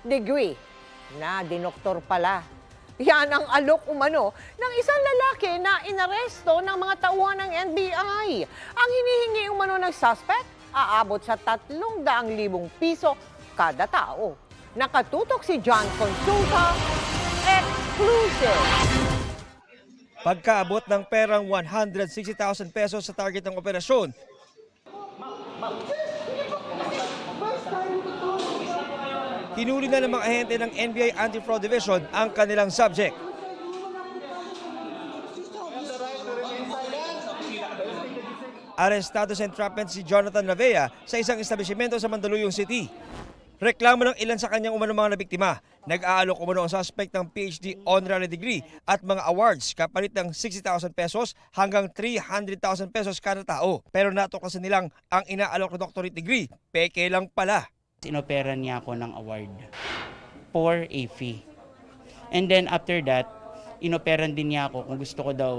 degree na dinoktor pala. Yan ang alok umano ng isang lalaki na inaresto ng mga tauhan ng NBI. Ang hinihingi umano ng suspect, aabot sa 300,000 piso kada tao. Nakatutok si John Consulta, exclusive. Pagkaabot ng perang 160,000 pesos sa target ng operasyon, hinuli na ng mga ahente ng NBI Anti-Fraud Division ang kanilang subject. Arestado sa entrapment si Jonathan Lavea sa isang establishmento sa Mandaluyong City. Reklamo ng ilan sa kanyang umanong mga nabiktima. Nag-aalok umano ang suspect ng PhD honorary degree at mga awards kapalit ng 60,000 pesos hanggang 300,000 pesos kada tao. Pero natuklasan nilang ang inaalok na doctorate degree, peke lang pala. Inoperan niya ako ng award for a fee. And then after that, inoperan din niya ako kung gusto ko daw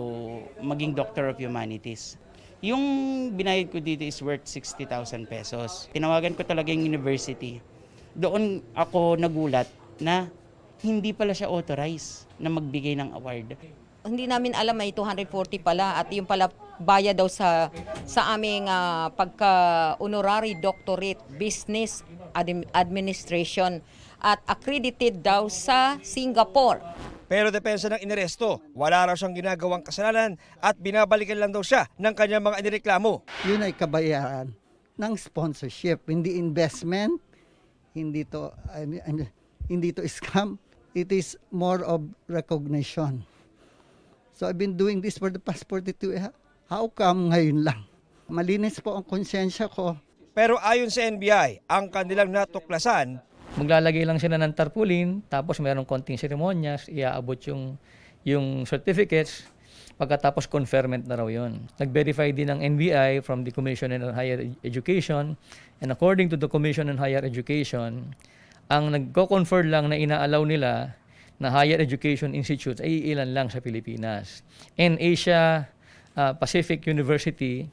maging Doctor of Humanities. Yung binayad ko dito is worth 60,000 pesos. Tinawagan ko talaga yung university. Doon ako nagulat na hindi pala siya authorized na magbigay ng award. Hindi namin alam may 240 pala at yung pala bayad daw sa aming pagka-honorary doctorate business administration at accredited daw sa Singapore. Pero depensa ng inaresto, wala raw siyang ginagawang kasalanan at binabalikan lang daw siya ng kanyang mga inireklamo. Yun ay kabayaran ng sponsorship, hindi investment, hindi to scam, it is more of recognition. So I've been doing this for the past 42 years. How come ngayon lang? Malinis po ang konsensya ko. Pero ayon sa NBI, ang kanilang natuklasan, maglalagay lang sila ng tarpaulin, tapos mayroong konting seremonyas, iaabot yung certificates, pagkatapos conferment na raw yun. Nag-verify din ng NBI from the Commission on Higher Education, and according to the Commission on Higher Education, ang nagko-confer lang na inaalaw nila na higher education institutes ay ilan lang sa Pilipinas. And Asia Pacific University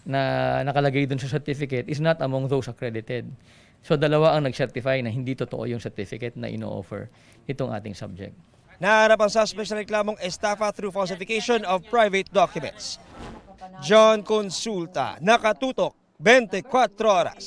na nakalagay dun sa certificate is not among those accredited. So dalawa ang nag-certify na hindi totoo yung certificate na ino-offer itong ating subject. naharap ang suspect sa reklamong estafa through falsification of private documents. John Consulta, nakatutok 24 oras.